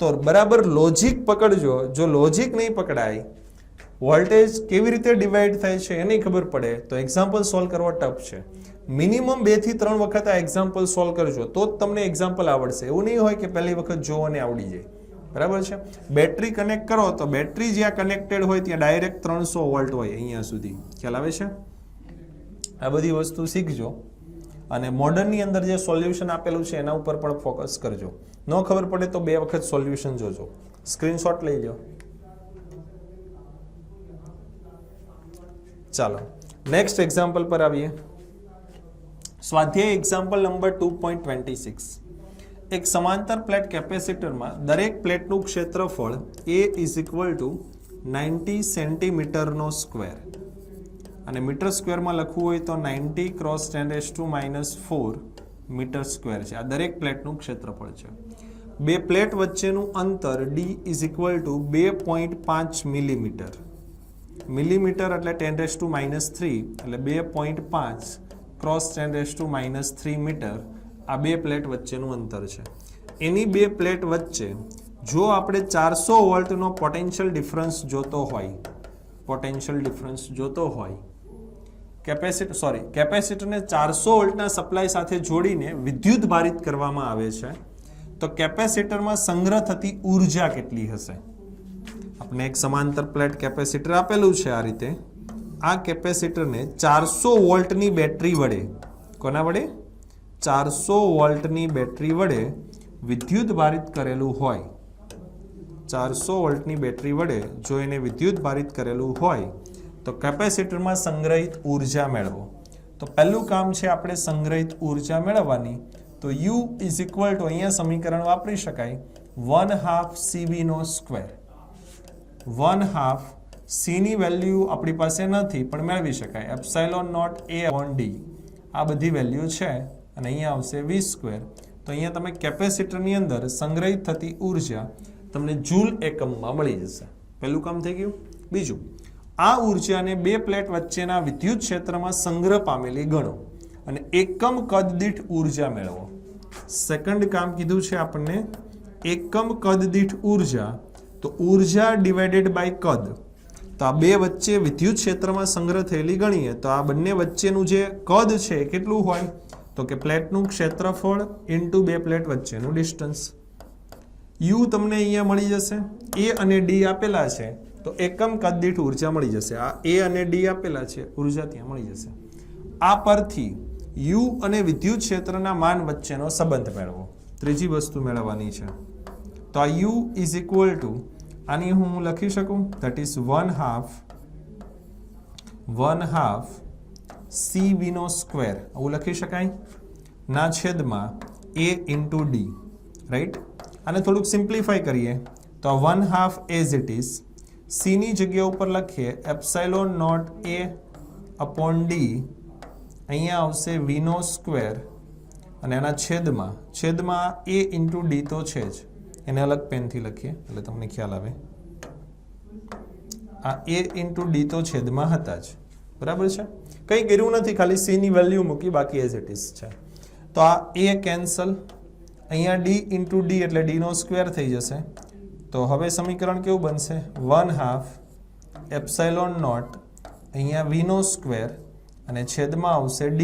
તો બરાબર લોજિક પકડજો. જો લોજિક નહીં પકડાય, વોલ્ટેજ કેવી રીતે ડિવાઈડ થાય છે એ નહીં ખબર પડે તો એક્ઝામ્પલ સોલ્વ કરવા ટફ છે. મિનિમમ 2 થી 3 વખત આ એક્ઝામ્પલ સોલ્વ કરજો તો જ તમને એક્ઝામ્પલ આવડશે. એવું નહીં હોય કે પહેલી વખત જો અને આવડી જાય. બરાબર છે? બેટરી કનેક્ટ કરો તો બેટરી જ્યાં કનેક્ટેડ હોય ત્યાં ડાયરેક્ટ 300 વોલ્ટ હોય અહીંયા સુધી. ખ્યાલ આવે છે? આ બધી વસ્તુ શીખજો અને મોડર્નની અંદર જે સોલ્યુશન આપેલું છે એના ઉપર પણ ફોકસ કરજો. ન ખબર પડે તો 2 વખત સોલ્યુશન જોજો. સ્ક્રીનશોટ લઈ લો. ચાલો નેક્સ્ટ એક્ઝામ્પલ પર આવીએ. સ્વાધ્યાય એક્ઝામ્પલ નંબર 2.26. એક સમાંતર પ્લેટ કેપેસિટરમાં દરેક પ્લેટનું ક્ષેત્રફળ A = 90 સેન્ટીમીટરનો સ્ક્વેર અને મીટર સ્ક્વેરમાં લખવું હોય તો 90 × 10⁻⁴ મીટર સ્ક્વેર છે. આ દરેક પ્લેટનું ક્ષેત્રફળ છે. બે પ્લેટ વચ્ચેનું અંતર D = 2.5 મિલીમીટર. મિલીમીટર એટલે 10⁻³ એટલે 2.5 × 10⁻³ મીટર આ બે પ્લેટ વચ્ચેનું અંતર છે. એની બે પ્લેટ વચ્ચે જો આપણે 400 વોલ્ટનો પોટેન્શિયલ ડિફરન્સ જોતો હોય કેપેસિટરને 400 વોલ્ટના સપ્લાય સાથે જોડીને વિદ્યુત ભારિત કરવામાં આવે છે તો કેપેસિટરમાં સંગ્રહ થતી ઉર્જા કેટલી હશે? આપણે એક સમાંતર પ્લેટ કેપેસિટર આપેલું છે આ રીતે. આ કેપેસિટરને 400 વોલ્ટની બેટરી વડે, કોના વડે? 400 વોલ્ટની બેટરી વડે વિદ્યુત ભારિત કરેલું હોય. 400 વોલ્ટની બેટરી વડે જો એને વિદ્યુત ભારિત કરેલું હોય તો કેપેસિટરમાં સંગ્રહિત ઉર્જા મેળવો. તો પહેલું કામ છે આપણે સંગ્રહિત ઉર્જા મેળવવાની. તો U ઇઝ ઇક્વલ ટુ, અહીંયા સમીકરણ વાપરી શકાય 1/2 CV². 1/2 C ની વેલ્યુ આપણી પાસે નથી પણ મેળવી શકાય. ε0A/d આ બધી વેલ્યુ છે અને અહીંયા આવશે V². તો અહીંયા તમે કેપેસિટરની અંદર સંગ્રહિત થતી ઉર્જા તમને જૂલ એકમમાં મળી જશે. પહેલું કામ થઈ ગયું. બીજું, આ ઉર્જાને બે પ્લેટ વચ્ચેના વિદ્યુત ક્ષેત્રમાં સંગ્રહ પામેલી ગણો અને એકમ કદ દીઠ ઉર્જા મેળવો. સેકન્ડ કામ કીધું છે આપણને એકમ કદ દીઠ ઉર્જા. તો ઉર્જા ડિવાઇડેડ બાય કદ. તો આ બે વચ્ચે વિદ્યુત ક્ષેત્રમાં સંગ્રહ થયેલી ગણીએ તો આ બંને વચ્ચેનું જે કદ છે કેટલું હોય? તો કે પ્લેટનું ક્ષેત્રફળ ઇન્ટુ બે પ્લેટ વચ્ચેનું ડિસ્ટન્સ. U તમને અહીંયા મળી જશે. A અને D આપેલા છે તો એકમ કદ દીઠ ઉર્જા મળી જશે. આ A અને D આપેલા છે, ઉર્જા ત્યાં મળી જશે. આ પરથી U અને વિદ્યુત ક્ષેત્રના માન વચ્ચેનો સંબંધ મેળવો. ત્રીજી વસ્તુ મેળવવાની છે. તો આ U ઇઝ ઇક્વલ ટુ, આની હું લખી શકું, ધેટ ઇઝ 1/2 CV², આવું લખી શકાય, ના છેદમાં A ઇન્ટુ D. રાઈટ. આને થોડુંક સિમ્પ્લિફાય કરીએ તો 1/2 એઝ ઇટ ઇઝ, C ની જગ્યા ઉપર લખીએ ε0A/d, અહીંયા આવશે V² અને એના છેદમાં A ઇન્ટુ D તો છે જ, એને અલગ પેનથી લખીએ એટલે તમને ખ્યાલ આવે. આ A ઇન્ટુ D તો છેદમાં હતા જ, બરાબર છે. કંઈ કર્યું નથી, ખાલી C ની વેલ્યુ મૂકી, બાકી એઝ ઇટ ઇઝ છે. તો આ A કેન્સલ, અહીંયા D ઇન્ટુ D એટલે D² થઈ જશે. તો હવે સમીકરણ કેવું બનશે? 1/2 ε0 અહીંયા V² અને છેદમાં આવશે D².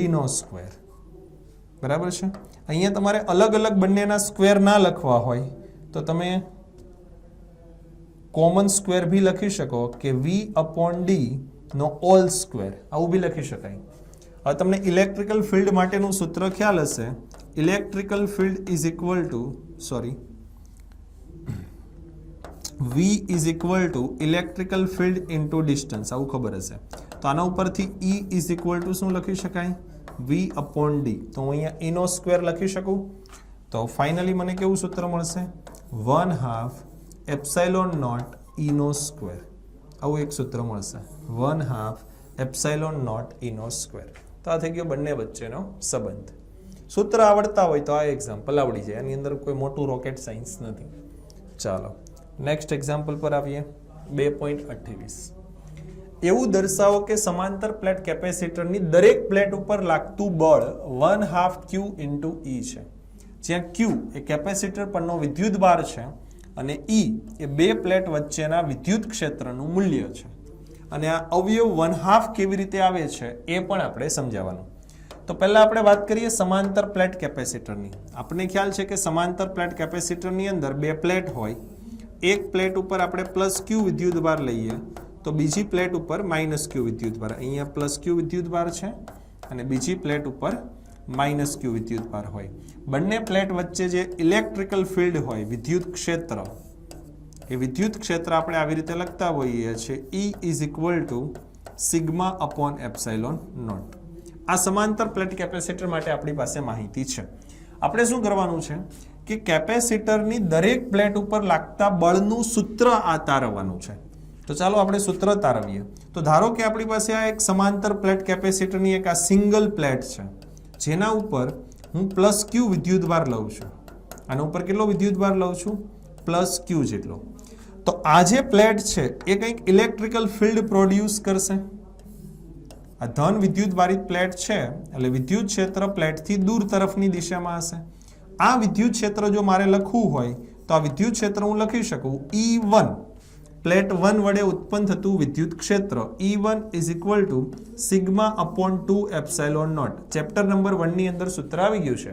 બરાબર છે. અહીંયા તમારે અલગ અલગ બંનેના સ્ક્વેર ના લખવા હોય તો તમે કોમન સ્ક્વેર બી લખી શકો કે V/d નો હોલ સ્ક્વેર, આવું બી લખી શકાય. હવે તમને ઇલેક્ટ્રિકલ ફિલ્ડ માટેનું સૂત્ર ખ્યાલ હશે. Electrical field is equal two V is equal two electrical field into distance, આવું ખબર હશે. તો આના ઉપરથી E ઇઝ ઇક્વલ ટુ શું લખી શકાય? V/d. તો હું અહીંયા E² લખી શકું. તો ફાઇનલી મને કેવું સૂત્ર મળશે? 1/2 ε0 E². આવું એક સૂત્ર મળશે, 1/2 ε0 E². તો આ થઈ ગયો બંને વચ્ચેનો સંબંધ. સૂત્ર આવડતા હોય તો આ એક્ઝામ્પલ આવડી જાય, એની અંદર કોઈ મોટું રોકેટ સાયન્સ નથી. ચાલો નેક્સ્ટ એક્ઝામ્પલ પર આવીએ. 2.28. એવું દર્શાવો કે સમાંતર પ્લેટ કેપેસિટરની દરેક પ્લેટ ઉપર લાગતું બળ 1/2 Q ઇન્ટુ E છે. જ્યાં Q એ કેપેસિટર પરનો વિદ્યુત ભાર છે અને E એ બે પ્લેટ વચ્ચેના વિદ્યુત ક્ષેત્રનું મૂલ્ય છે. અને આ અવયવ 1/2 કેવી રીતે આવે છે એ પણ આપણે સમજાવવાનું. તો પહેલા આપણે વાત કરીએ સમાંતર પ્લેટ કેપેસિટરની. આપણને ખ્યાલ છે કે સમાંતર પ્લેટ કેપેસિટરની અંદર બે પ્લેટ હોય. એક પ્લેટ ઉપર આપણે +Q વિદ્યુત ભાર લઈએ તો બીજી પ્લેટ ઉપર -Q વિદ્યુત ભાર. અહીંયા +Q વિદ્યુત ભાર છે અને બીજી પ્લેટ ઉપર -Q વિદ્યુત ભાર હોય. બંને પ્લેટ વચ્ચે જે ઇલેક્ટ્રિકલ ફિલ્ડ હોય, વિદ્યુત ક્ષેત્ર, એ વિદ્યુત ક્ષેત્ર આપણે આવી રીતે લખતા હોઈએ છીએ E ઇઝ ઇક્વલ ટુ σ/ε0. આ સમાંતર પ્લેટ કેપેસિટર માટે આપણી પાસે માહિતી છે. આપણે શું કરવાનું છે કે કેપેસિટરની દરેક પ્લેટ ઉપર લાગતા બળનું સૂત્ર આ તારવવાનું છે. તો ચાલો આપણે સૂત્ર તારવીએ. તો ધારો કે આપણી પાસે આ એક સમાંતર પ્લેટ કેપેસિટરની એક આ સિંગલ પ્લેટ છે જેના ઉપર હું +Q વિદ્યુત ભાર લઉં છું. આના ઉપર કેટલો વિદ્યુત ભાર લઉં છું? +Q જેટલો. તો આ જે પ્લેટ છે એ કંઈક ઇલેક્ટ્રિકલ ફિલ્ડ પ્રોડ્યુસ કરશે. આ ધન વિદ્યુત ભારિત પ્લેટ છે એટલે વિદ્યુત ક્ષેત્ર પ્લેટથી દૂર તરફની દિશામાં હશે. આ વિદ્યુત ક્ષેત્ર જો મારે લખવું હોય તો આ વિદ્યુત ક્ષેત્ર હું લખી શકું E1 પ્લેટ 1 વડે ઉત્પન્ન થતું વિદ્યુત ક્ષેત્ર E1 is equal to sigma upon 2 epsilon not. Chapter number 1 ની અંદર સૂત્ર આવી ગયું છે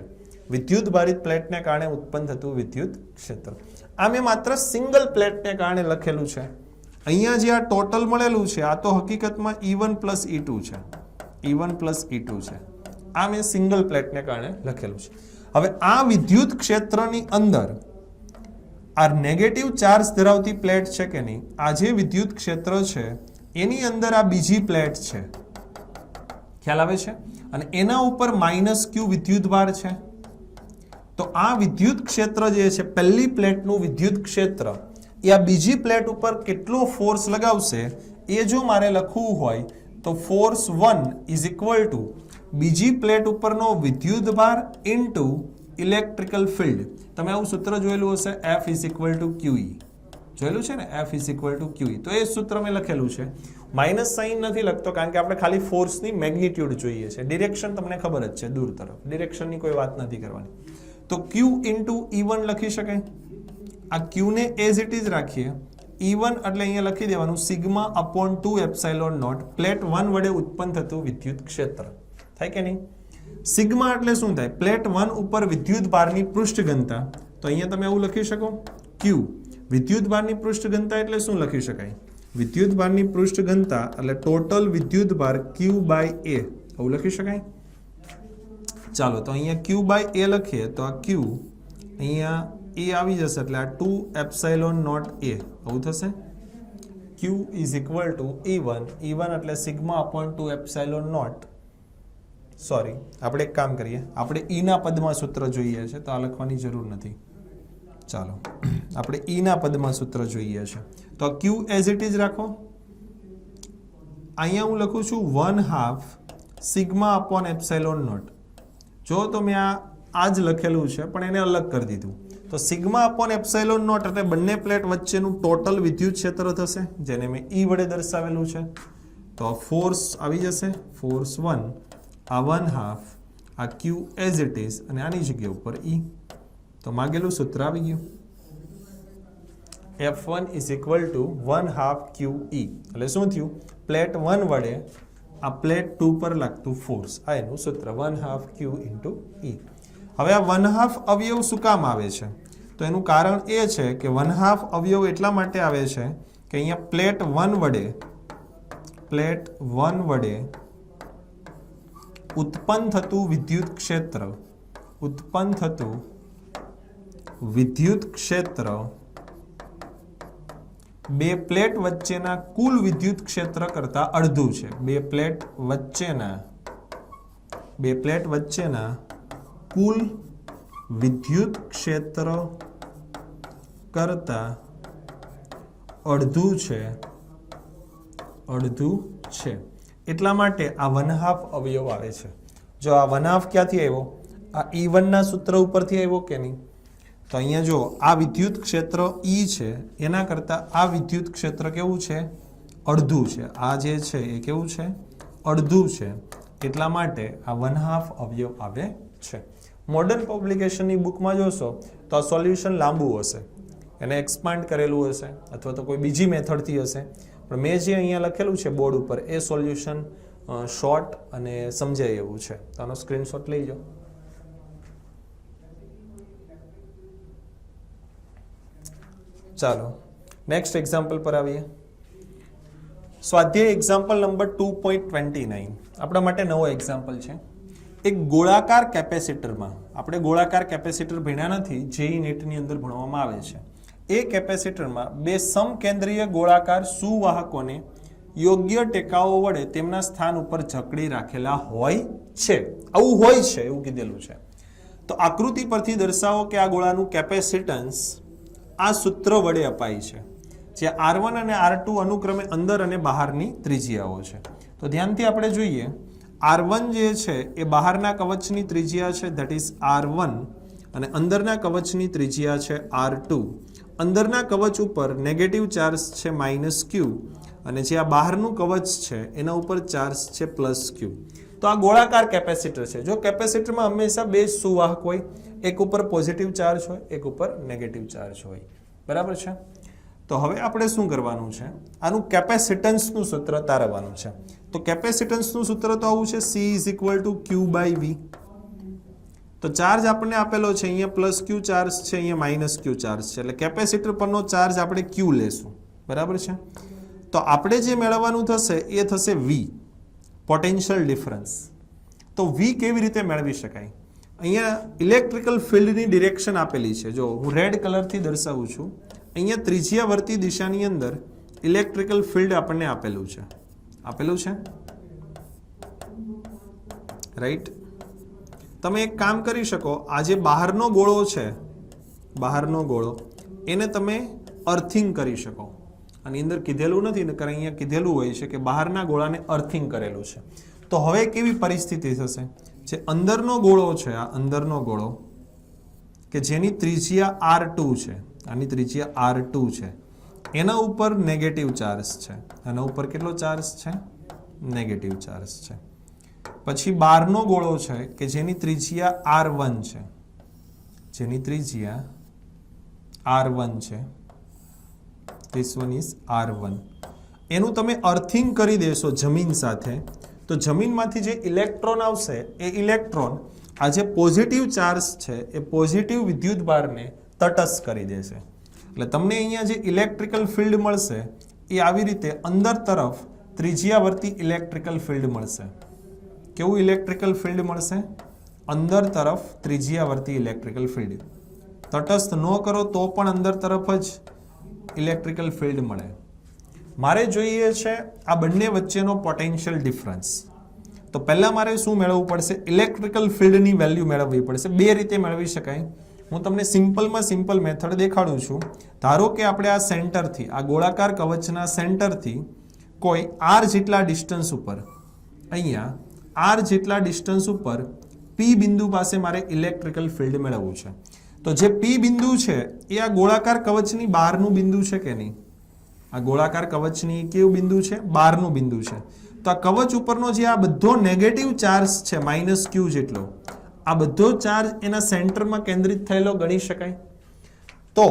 વિદ્યુત ભારિત પ્લેટને કારણે ઉત્પન્ન થતું વિદ્યુત ક્ષેત્ર. આ મેં માત્ર સિંગલ પ્લેટને કારણે લખેલું છે. અહીંયા જે આ ટોટલ મળેલું છે આ તો હકીકતમાં E1 પ્લસ E2 છે. E1 પ્લસ E2 છે. આ મેં સિંગલ પ્લેટને કારણે લખેલું છે. હવે આ વિદ્યુત ક્ષેત્રની અંદર આ નેગેટિવ ચાર્જ ધરાવતી પ્લેટ છે કે નહીં, આ જે વિદ્યુત ક્ષેત્ર છે એની અંદર આ બીજી પ્લેટ છે, ખ્યાલ આવે છે, અને એના ઉપર -q વિદ્યુત ભાર છે. તો આ વિદ્યુત ક્ષેત્ર જે છે પહેલી પ્લેટનું વિદ્યુત ક્ષેત્ર એ આ બીજી પ્લેટ ઉપર કેટલો ફોર્સ લગાવશે એ જો મારે લખવું હોય તો ફોર્સ 1 ઇઝ ઇક્વલ ટુ બીજી પ્લેટ ઉપરનો વિદ્યુત ભાર ઇન્ટુ ઇલેક્ટ્રિકલ ફિલ્ડ. તમે આવું સૂત્ર જોયેલું હશે F is equal two QE, જોયેલું છે ને, F is equal two QE. તો એ સૂત્ર મેં લખેલું છે. માઇનસ સાઇન નથી લખતો કારણ કે આપણે ખાલી ફોર્સની મેગ્નિટ્યુડ જોઈએ છે. ડિરેક્શન તમને ખબર જ છે, દૂર તરફ ડિરેક્શનની કોઈ વાત નથી કરવાની. તો Q ઇન્ટુ E1 લખી શકાય. આ Q ને એઝ ઇટ ઇઝ રાખીએ. E1 એટલે અહીંયા લખી દેવાનું sigma upon 2 epsilon not plate 1 વડે ઉત્પન્ન થતું વિદ્યુત ક્ષેત્ર. થાય કે નહીં? સિગ્મા એટલે શું થાય? પ્લેટ 1 ઉપર વિદ્યુત ભારની પૃષ્ઠ ઘનતા. તો અહીંયા તમે એવું લખી શકો Q વિદ્યુત ભારની પૃષ્ઠ ઘનતા એટલે શું લખી શકાય? વિદ્યુત ભારની પૃષ્ઠ ઘનતા એટલે ટોટલ વિદ્યુત ભાર Q બાય A, એવું લખી શકાય. ચાલો તો અહીંયા Q બાય A લખીએ તો આ Q અહીંયા A આવી જશે એટલે આ 2 એપ્સાઇલોન નોટ A આવું થશે. Q is equal to E1 એટલે sigma upon 2 epsilon not. Sorry, આપણે એક કામ કરીએ, આપણે E ના પદમાં સૂત્ર જોઈએ છે તો આ લખવાની જરૂર નથી. ચાલો આપણે E ના પદમાં સૂત્ર જોઈએ છે તો Q એઝ ઇટ ઇઝ રાખો. અહીંયા હું લખું છું 1/2 સિગ્મા અપોન એપ્સાઇલોન નોટ. જો તો મેં આ જ લખેલું છે પણ એને અલગ કરી દીધું. તો સિગ્મા અપોન એપ્સાઇલોન નોટ એટલે બંને પ્લેટ વચ્ચેનું ટોટલ વિદ્યુત ક્ષેત્ર થશે જેને મેં E વડે દર્શાવેલું છે. તો ફોર્સ આવી જશે, ફોર્સ 1 આ 1/2 આ Q એઝ ઇટ ઇઝ અને આની જગ્યા ઉપર E. તો માગેલું સૂત્ર આવી ગયું. F1 is equal two 1/2 QE એટલે શું થયું? પ્લેટ 1 વડે આ પ્લેટ 2 પર લાગતું ફોર્સ, આ એનું સૂત્ર 1/2 Q ઇન્ટુ E. હવે આ 1/2 અવયવ શું કામ આવે છે? તો એનું કારણ એ છે કે 1/2 અવયવ એટલા માટે આવે છે કે અહીંયા પ્લેટ 1 વડે ઉત્પન્ન થતું વિદ્યુત ક્ષેત્ર બે પ્લેટ વચ્ચેના કુલ વિદ્યુત ક્ષેત્ર કરતા અડધું છે. બે પ્લેટ વચ્ચેના કુલ વિદ્યુત ક્ષેત્ર કરતા અડધું છે. એટલા માટે આ 1/2 અવયવ આવે છે. જો આ 1/2 ક્યાંથી આવ્યો? આ E1 ના સૂત્ર ઉપરથી આવ્યો કે નહીં? તો અહીંયા જો આ વિદ્યુત ક્ષેત્ર E છે એના કરતા આ વિદ્યુત ક્ષેત્ર કેવું છે? અડધું છે. આ જે છે એ કેવું છે? અડધું છે. એટલા માટે આ 1/2 અવયવ આવે છે. મોડર્ન પબ્લિકેશનની બુકમાં જોશો તો આ સોલ્યુશન લાંબુ હશે, એને એક્સપાન્ડ કરેલું હશે અથવા તો કોઈ બીજી મેથડથી હશે. પણ મેં જે અહીંયા લખેલું છે બોર્ડ ઉપર એ સોલ્યુશન શોર્ટ અને સમજાય એવું છે. તો આનો સ્ક્રીનશોટ લઈ જાઓ. ચાલો નેક્સ્ટ એક્ઝામ્પલ પર આવીએ. સ્વાધ્યાય એક્ઝામ્પલ નંબર 2.29 આપણા માટે નવો એક્ઝામ્પલ છે. એક ગોળાકાર કેપેસિટરમાં, આપણે ગોળાકાર કેપેસિટર ભણ્યા નથી, જેઈ નેટની અંદર ભણવામાં આવે છે. એ કેપેસિટરમાં બે સમકેન્દ્રીય ગોળાકાર સુવાહકોને યોગ્ય ટેકાઓ વડે તેમના સ્થાન ઉપર જકડી રાખેલા હોય છે. આવું હોય છે એવું કીધેલું છે. તો આકૃતિ પરથી દર્શાવો કે આ ગોળાનું કેપેસિટન્સ આ સૂત્ર વડે અપાય છે, જે R1 અને R2 અનુક્રમે અંદર અને બહારની ત્રિજ્યાઓ છે. તો ધ્યાનથી આપણે જોઈએ, R1 જે છે એ બહારના કવચની ત્રિજ્યા છે, ધેટ ઇઝ R1, અને અંદરના કવચની ત્રિજ્યા છે R2. અંદરના કવચ ઉપર નેગેટિવ ચાર્જ છે -Q અને જે આ બહારનું કવચ છે એના ઉપર ચાર્જ છે +Q. તો તો આ ગોળાકાર કેપેસિટર છે. જો કેપેસિટરમાં હંમેશા બે સુવાહક હોય, એક ઉપર પોઝિટિવ ચાર્જ હોય, એક ઉપર નેગેટિવ ચાર્જ હોય. બરાબર છે. તો હવે આપણે શું કરવાનું છે, આનું કેપેસિટન્સનું સૂત્ર તારવવાનું છે. તો કેપેસિટન્સનું સૂત્ર તો આવું છે, C = Q/V. તો ચાર્જ આપણને આપેલો છે, અહીંયા પ્લસ Q ચાર્જ છે, અહીંયા માઇનસ Q ચાર્જ છે, એટલે કેપેસિટર પરનો ચાર્જ આપણે Q લેશું. બરાબર છે. તો આપણે જે મેળવવાનું થશે એ થશે V, પોટેન્શિયલ ડિફરન્સ. તો V કેવી રીતે મેળવી શકાય? અહીંયા ઇલેક્ટ્રિકલ ફિલ્ડની ડિરેક્શન આપેલી છે. જો હું રેડ કલરથી દર્શાવું છું, અહીંયા ત્રિજ્યાવર્તી દિશાની અંદર ઇલેક્ટ્રિકલ ફિલ્ડ આપણને આપેલું છે. રાઈટ. તમે એક કામ કરી શકો, આ જે બહારનો ગોળો છે, બહારનો ગોળો, એને તમે અર્થિંગ કરી શકો. આની અંદર કીધેલું નથી, નકર અહીંયા કીધેલું હોય છે કે બહારના ગોળાને અર્થિંગ કરેલું છે. તો હવે કેવી પરિસ્થિતિ થશે? જે અંદરનો ગોળો છે, આ અંદરનો ગોળો કે જેની ત્રિજ્યા R2 છે, આની ત્રિજ્યા R2 છે, એના ઉપર નેગેટિવ ચાર્જ છે. એના ઉપર કેટલો ચાર્જ છે? નેગેટિવ ચાર્જ છે. પછી બહારનો ગોળો છે કે જેની ત્રિજ્યા R1 છે, જેની ત્રિજ્યા R1 છે, this one is R1. એનું તમે અર્થિંગ કરી દેશો જમીન સાથે, તો જમીનમાંથી જે ઇલેક્ટ્રોન આવશે એ ઇલેક્ટ્રોન આ જે પોઝિટિવ ચાર્જ છે એ પોઝિટિવ વિદ્યુતભારને તટસ્થ કરી દેશે. એટલે તમને અહીંયા જે ઇલેક્ટ્રિકલ ફિલ્ડ મળશે એ આવી રીતે અંદર તરફ ત્રિજ્યાવર્તી ઇલેક્ટ્રિકલ ફિલ્ડ મળશે. કેવું ઇલેક્ટ્રિકલ ફિલ્ડ મળશે? અંદર તરફ ત્રિજ્યાવર્તી ઇલેક્ટ્રિકલ ફિલ્ડ. તટસ્થ ન કરો તો પણ અંદર તરફ જ ઇલેક્ટ્રિકલ ફિલ્ડ મળે. મારે જોઈએ છે આ બંને વચ્ચેનો પોટેન્શિયલ ડિફરન્સ. તો પહેલા મારે શું મેળવવું પડશે? ઇલેક્ટ્રિકલ ફિલ્ડની વેલ્યુ મેળવવી પડશે. બે રીતે મેળવી શકાય. હું તમને સિમ્પલમાં સિમ્પલ મેથડ દેખાડું છું. ધારો કે આપણે આ સેન્ટરથી, આ ગોળાકાર કવચના સેન્ટરથી કોઈ R જેટલા ડિસ્ટન્સ ઉપર, અહીંયા R જેટલા ડિસ્ટન્સ ઉપર P બિંદુ પાસે મારે ઇલેક્ટ્રિકલ ફિલ્ડ મેળવવું છે. તો જે P બિંદુ છે એ આ ગોળાકાર કવચની બહારનું બિંદુ છે કે નહીં? આ ગોળાકાર કવચની કેવું બિંદુ છે? બહારનું બિંદુ છે. તો આ કવચ ઉપરનો જે આ બધો નેગેટિવ ચાર્જ છે -Q જેટલો, આ બધો ચાર્જ એના સેન્ટરમાં કેન્દ્રિત થયેલો ગણી શકાય. તો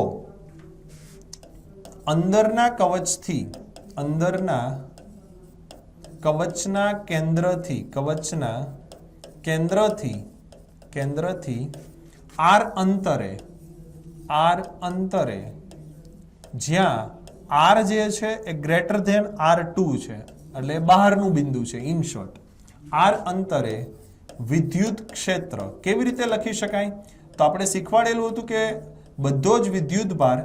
અંદરના કવચથી, અંદરના કવચના કેન્દ્રથી R અંતરે જ્યાં R જે છે એ ગ્રેટર ધેન R2 છે, એટલે બહારનું બિંદુ છે. ઇન શોર્ટ, R અંતરે વિદ્યુત ક્ષેત્ર કેવી રીતે લખી શકાય? તો આપણે શીખવાડેલું હતું કે બધો જ વિદ્યુત ભાર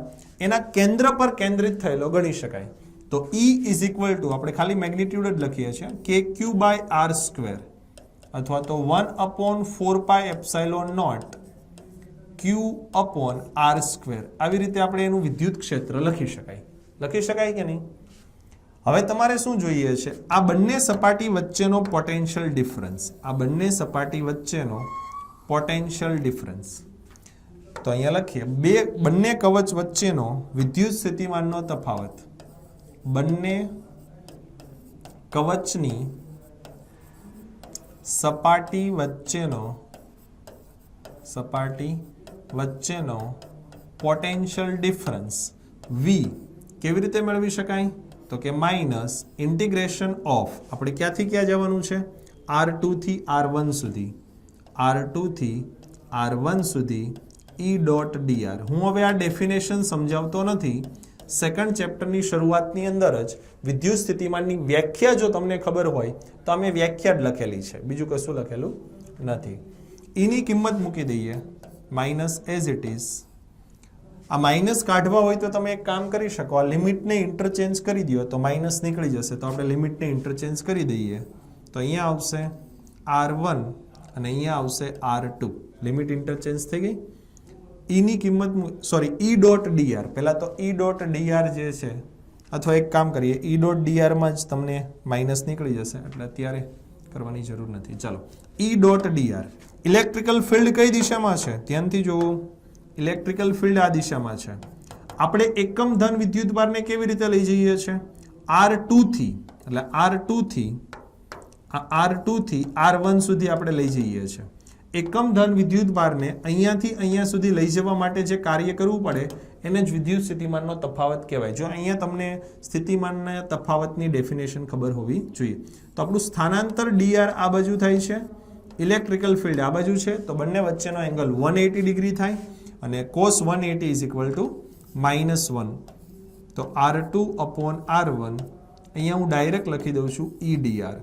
એના કેન્દ્ર પર કેન્દ્રિત થયેલો ગણી શકાય. તો E = આપણે ખાલી મેગ્નિટ્યુડ જ લખીએ છીએ, KQ/R² અથવા તો 1/4πε0 Q/R². આવી રીતે આપણે એનું વિદ્યુત ક્ષેત્ર લખી શકાય કે નહીં? હવે તમારે શું જોઈએ છે? આ બંને સપાટી વચ્ચેનો પોટેન્શિયલ ડિફરન્સ. આ બંને સપાટી વચ્ચેનો પોટેન્શિયલ ડિફરન્સ. તો અહીંયા લખીએ, બંને કવચ વચ્ચેનો વિદ્યુત સ્થિતિમાનનો તફાવત. બંને કવચની સપાટી વચ્ચેનો પોટેન્શિયલ ડિફરન્સ V કેવી રીતે મેળવી શકાય? તો કે માઇનસ ઇન્ટિગ્રેશન ઓફ, આપણે ક્યાંથી ક્યાં જવાનું છે? R2 થી R1 સુધી, R2 થી R1 સુધી E.dr. હું હવે આ ડેફિનેશન સમજાવતો નથી. સેકન્ડ ચેપ્ટરની શરૂઆતની અંદર જ વિદ્યુત સ્થિતિમાનની વ્યાખ્યા જો તમને ખબર હોય તો અમે વ્યાખ્યા જ લખેલી છે, બીજું કશું લખેલું નથી. એની કિંમત મૂકી દઈએ માઇનસ એઝ ઇટ ઇઝ. આ માઇનસ કાઢવા હોય તો તમે એક કામ કરી શકો, આ લિમિટને ઇન્ટરચેન્જ કરી દો તો માઇનસ નીકળી જશે. તો આપણે લિમિટને ઇન્ટરચેન્જ કરી દઈએ તો અહીંયા આવશે R1 અને અહીંયા આવશે R2. લિમિટ ઇન્ટરચેન્જ થઈ ગઈ. ની કિંમત E.dr. પહેલા તો E.dr જે છે, અથવા એક કામ કરીએ, E.dr માં જ તમને માઇનસ નીકળી જશે, એટલે અત્યારે કરવાની જરૂર નથી. ચાલો, E.dr. ઇલેક્ટ્રિકલ ફિલ્ડ કઈ દિશામાં છે? ધ્યાનથી જોવો. ઇલેક્ટ્રિકલ ફિલ્ડ આ દિશામાં છે. આપણે એકમ ધન વિદ્યુતભારને કેવી રીતે લઈ જઈએ છીએ? R2 થી, એટલે R2 થી આ R2 થી R1 સુધી આપણે લઈ જઈએ છીએ. એકમ ધન વિદ્યુત ભારને અહીંયાથી અહીંયા સુધી લઈ જવા માટે જે કાર્ય કરવું પડે એને જ વિદ્યુત સ્થિતિમાનનો તફાવત કહેવાય. જો અહીંયા તમને સ્થિતિમાનના તફાવતની ડેફિનેશન ખબર હોવી જોઈએ. તો આપણું સ્થાનાંતર dr આ બાજુ થાય છે, ઇલેક્ટ્રિકલ ફિલ્ડ આ બાજુ છે, તો બંને વચ્ચેનો એંગલ 180 ડિગ્રી થાય અને cos 180 ઇઝ ઇક્વલ ટુ -1. તો R2 upon R1 અહીંયા હું ડાયરેક્ટ લખી દઉં છું EDR.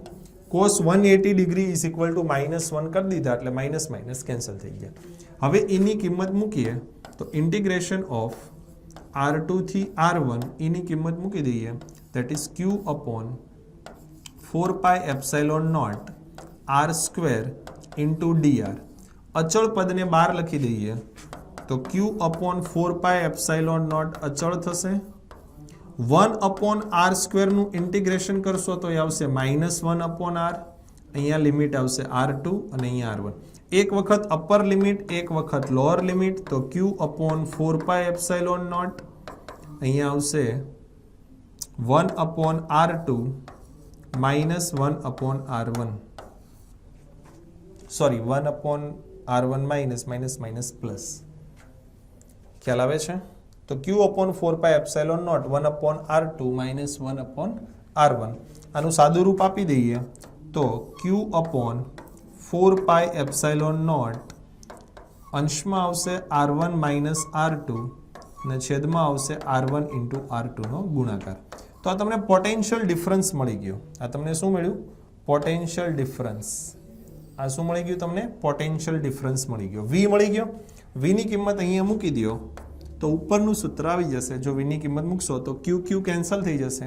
cos 180 degree is equal two -1 કરી દીધા એટલે માઇનસ માઇનસ કેન્સલ થઈ ગયા. હવે એની કિંમત મૂકીએ તો ઇન્ટિગ્રેશન ઓફ R2 થી R1 એની કિંમત મૂકી દઈએ, that is Q upon 4 pi epsilon naught R square into dr. અચળ પદને બહાર લખી દઈએ તો Q upon 4 pi epsilon naught અચળ થશે. 1 upon R square નું ઇન્ટિગ્રેશન કરશો તો એ આવશે -1 upon R. અહીંયા લિમિટ આવશે R2 અને અહીંયા R1. એક વખત અપર લિમિટ, એક વખત લોઅર લિમિટ, તો Q upon 4 pi epsilon naught અહીંયા આવશે 1 upon R2 -1 upon R1. Sorry 1 upon R1 minus plus. ખ્યાલ આવે છે? તો Q upon 4 pi epsilon naught 1 upon R2 -1 upon R1. આનું સાદું રૂપ આપી દઈએ તો Q upon 4 pi epsilon naught અંશમાં આવશે R1 minus R2 અને છેદમાં આવશે R1 into R2 નો ગુણાકાર. તો આ તમને પોટેન્શિયલ ડિફરન્સ મળી ગયો. આ તમને શું મળ્યું? Potential difference. આ શું મળી ગયું તમને? પોટેન્શિયલ ડિફરન્સ મળી ગયો. V મળી ગયો. V ની કિંમત અહીંયા મૂકી દો તો ઉપરનું સૂત્ર આવી જશે. જો V ની કિંમત મૂકશો તો Q કેન્સલ થઈ જશે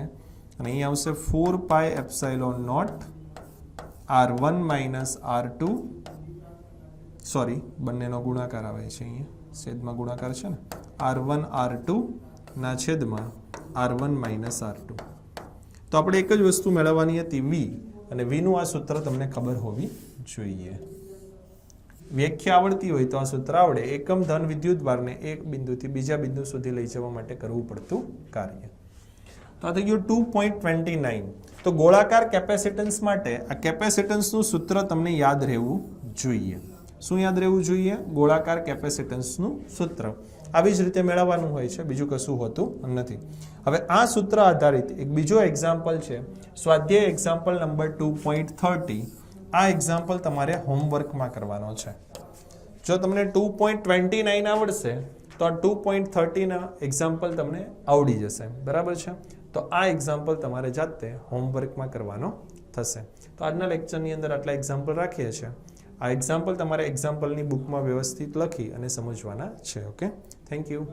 અને અહીંયા આવશે 4 pi epsilon naught R1 minus R2, sorry બંનેનો ગુણાકાર આવે છે, અહીંયા છેદમાં ગુણાકાર છે ને, R1 R2 ના છેદમાં R1 minus R2. તો આપણે એક જ વસ્તુ મેળવવાની હતી V, અને V નું આ સૂત્ર તમને ખબર હોવી જોઈએ. વ્યાખ્યા આવડતી હોય તો આ સૂત્ર આવડે. એકમ ધન વિદ્યુત ભારને એક બિંદુથી બીજા બિંદુ સુધી લઈ જવા માટે કરવું પડતું કાર્ય. તો આ થઈ ગયું 2.29. તો ગોળાકાર કેપેસિટન્સ માટે આ કેપેસિટન્સનું સૂત્ર તમને યાદ રહેવું જોઈએ. શું યાદ રહેવું જોઈએ? ગોળાકાર કેપેસિટન્સનું સૂત્ર. આવી જ રીતે મેળવવાનું હોય છે, બીજું કશું હોતું નથી. હવે આ સૂત્ર આધારિત એક બીજો એક્ઝામ્પલ છે, સ્વાધ્યાય એક્ઝામ્પલ નંબર 2.30. આ એક્ઝામ્પલ તમારે હોમવર્કમાં કરવાનો છે. જો તમને 2.29 આવડશે તો આ 2.30 ના એક્ઝામ્પલ તમને આવડી જશે. બરાબર છે? તો આ એક્ઝામ્પલ તમારે જાતે હોમવર્કમાં કરવાનો થશે. તો આજના લેક્ચરની અંદર આટલા એક્ઝામ્પલ રાખીએ છીએ. આ એક્ઝામ્પલ તમારે એક્ઝામ્પલની બુકમાં વ્યવસ્થિત લખી અને સમજવાના છે. Okay, thank you.